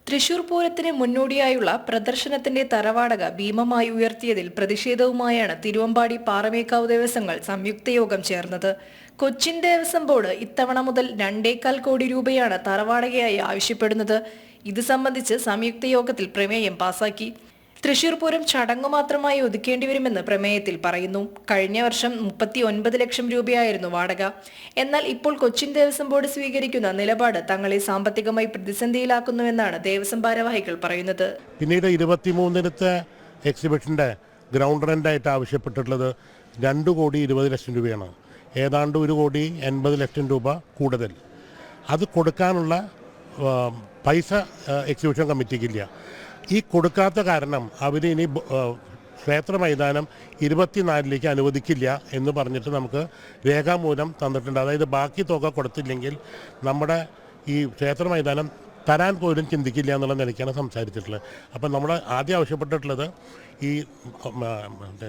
തൃശൂർ പൂരത്തിന് മുന്നോടിയായുള്ള പ്രദർശനത്തിന്റെ തറവാടക ഭീമമായി ഉയർത്തിയതിൽ പ്രതിഷേധവുമായാണ് തിരുവമ്പാടി പാറമേക്കാവ് ദേവസ്വങ്ങൾ സംയുക്ത യോഗം ചേർന്നത്. കൊച്ചിൻ ദേവസ്വം ബോർഡ് ഇത്തവണ മുതൽ 2.25 കോടി രൂപയാണ് തറവാടകയായി ആവശ്യപ്പെടുന്നത്. ഇത് സംബന്ധിച്ച് സംയുക്ത യോഗത്തിൽ പ്രമേയം പാസാക്കി. തൃശൂർ പൂരം ചടങ്ങു മാത്രമായി ഒതുക്കേണ്ടിവരുമെന്ന് പ്രമേയത്തിൽ പറയുന്നു. കഴിഞ്ഞ വർഷം 39 ലക്ഷം രൂപയായിരുന്നു വാടക. എന്നാൽ ഇപ്പോൾ കൊച്ചിൻ ദേവസ്വം ബോർഡ് സ്വീകരിക്കുന്ന നിലപാട് തങ്ങളെ സാമ്പത്തികമായി പ്രതിസന്ധിയിലാക്കുന്നുവെന്നാണ് ദേവസ്വം ഭാരവാഹികൾ പറയുന്നത്. പിന്നീട് 23-ത്തെ എക്സിബിഷന്റെ ഗ്രൗണ്ട് റെന്റായിട്ട് ആവശ്യപ്പെട്ടിട്ടുള്ളത് 2,20,00,000 രൂപയാണ്. ഏതാണ്ട് 1,80,00,000 രൂപ കൂടുതൽ. അത് കൊടുക്കാനുള്ള പൈസ എക്സിബിഷൻ കമ്മിറ്റിക്കില്ല. ഈ കൊടുക്കാത്ത കാരണം അവർ ഇനി ക്ഷേത്ര മൈതാനം 24-ലേക്ക് അനുവദിക്കില്ല എന്ന് പറഞ്ഞിട്ട് നമുക്ക് രേഖാമൂലം തന്നിട്ടുണ്ട്. അതായത് ബാക്കി തുക കൊടുത്തില്ലെങ്കിൽ നമ്മുടെ ഈ ക്ഷേത്ര മൈതാനം തരാൻ പോലും ചിന്തിക്കില്ല എന്നുള്ള നിലയ്ക്കാണ് സംസാരിച്ചിട്ടുള്ളത്. അപ്പം നമ്മൾ ആദ്യം ആവശ്യപ്പെട്ടിട്ടുള്ളത് ഈ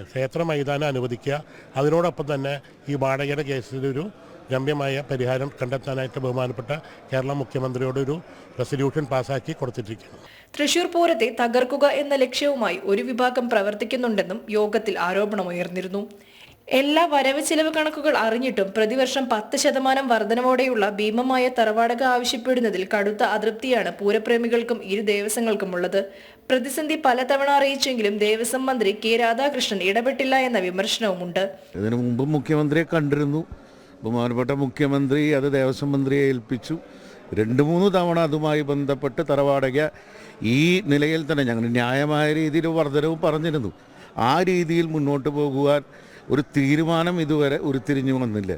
ക്ഷേത്ര മൈതാനം അനുവദിക്കുക, അതിനോടൊപ്പം തന്നെ ഈ വാടകയുടെ കേസിലൊരു രമ്യമായ പരിഹാരം കണ്ടെത്താനായിട്ട് ബഹുമാനപ്പെട്ട കേരള മുഖ്യമന്ത്രിയോടൊരു റെസല്യൂഷൻ പാസാക്കി കൊടുത്തിരിക്കുന്നു. തൃശൂർ പൂരത്തെ തകർക്കുക എന്ന ലക്ഷ്യവുമായി ഒരു വിഭാഗം പ്രവർത്തിക്കുന്നുണ്ടെന്നും യോഗത്തിൽ ആരോപണമുയർന്നിരുന്നു. എല്ലാ വരവ് ചിലവ് കണക്കുകൾ അറിഞ്ഞിട്ടും പ്രതിവർഷം 10% വർധനവോടെയുള്ള ഭീമമായ തറവാടക ആവശ്യപ്പെടുന്നതിൽ കടുത്ത അതൃപ്തിയാണ് പൂരപ്രേമികൾക്കും ഇരു ദേവസ്വങ്ങൾക്കും ഉള്ളത്. പ്രതിസന്ധി പലതവണ അറിയിച്ചെങ്കിലും ദേവസ്വം മന്ത്രി കെ രാധാകൃഷ്ണൻ ഇടപെട്ടില്ല എന്ന വിമർശനവുമുണ്ട്. ഇതിനു മുമ്പ് മുഖ്യമന്ത്രിയെ കണ്ടിരുന്നു. ബഹുമാനപ്പെട്ട മുഖ്യമന്ത്രി അത് ദേവസ്വം മന്ത്രിയെ ഏൽപ്പിച്ചു. 2-3 തവണ അതുമായി ബന്ധപ്പെട്ട് തറവാടക ഈ നിലയിൽ തന്നെ ഞങ്ങൾ ന്യായമായ രീതിയിൽ വർധനവും പറഞ്ഞിരുന്നു. ആ രീതിയിൽ മുന്നോട്ട് പോകുവാൻ ഒരു തീരുമാനം ഇതുവരെ ഉരുത്തിരിഞ്ഞു വന്നില്ല.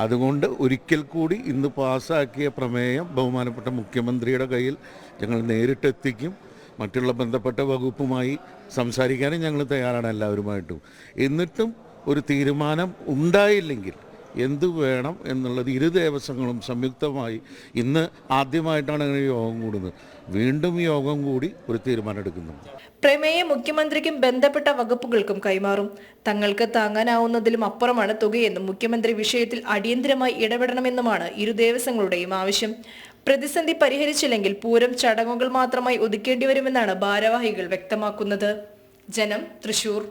അതുകൊണ്ട് ഒരിക്കൽ കൂടി ഇന്ന് പാസ്സാക്കിയ പ്രമേയം ബഹുമാനപ്പെട്ട മുഖ്യമന്ത്രിയുടെ കയ്യിൽ ഞങ്ങൾ നേരിട്ടെത്തിക്കും. മറ്റുള്ള ബന്ധപ്പെട്ട വകുപ്പുമായി സംസാരിക്കാനും ഞങ്ങൾ തയ്യാറാണ് എല്ലാവരുമായിട്ടും. എന്നിട്ടും ഒരു തീരുമാനം ഉണ്ടായില്ലെങ്കിൽ എന്തു വേണം എന്നുള്ളത് ഇരു ദേവസ്വങ്ങളും സംയുക്തമായി ഇന്ന് ആദ്യമായിട്ടാണ് അങ്ങനെ യോഗം കൂടുന്നത്. വീണ്ടും യോഗം കൂടി ഒരു തീരുമാനം എടുക്കുന്നുണ്ട്. പ്രമേയം മുഖ്യമന്ത്രിക്കും ബന്ധപ്പെട്ട വകുപ്പുകൾക്കും കൈമാറും. തങ്ങൾക്ക് താങ്ങാനാവുന്നതിലും അപ്പുറമാണ് തുകയെന്നും മുഖ്യമന്ത്രി വിഷയത്തിൽ അടിയന്തരമായി ഇടപെടണമെന്നുമാണ് ഇരു ദേവസ്വങ്ങളുടെയും ആവശ്യം. പ്രതിസന്ധി പരിഹരിച്ചില്ലെങ്കിൽ പൂരം ചടങ്ങുകൾ മാത്രമായി ഒതുക്കേണ്ടി വരുമെന്നാണ് ഭാരവാഹികൾ വ്യക്തമാക്കുന്നത്. ജനം, തൃശൂർ.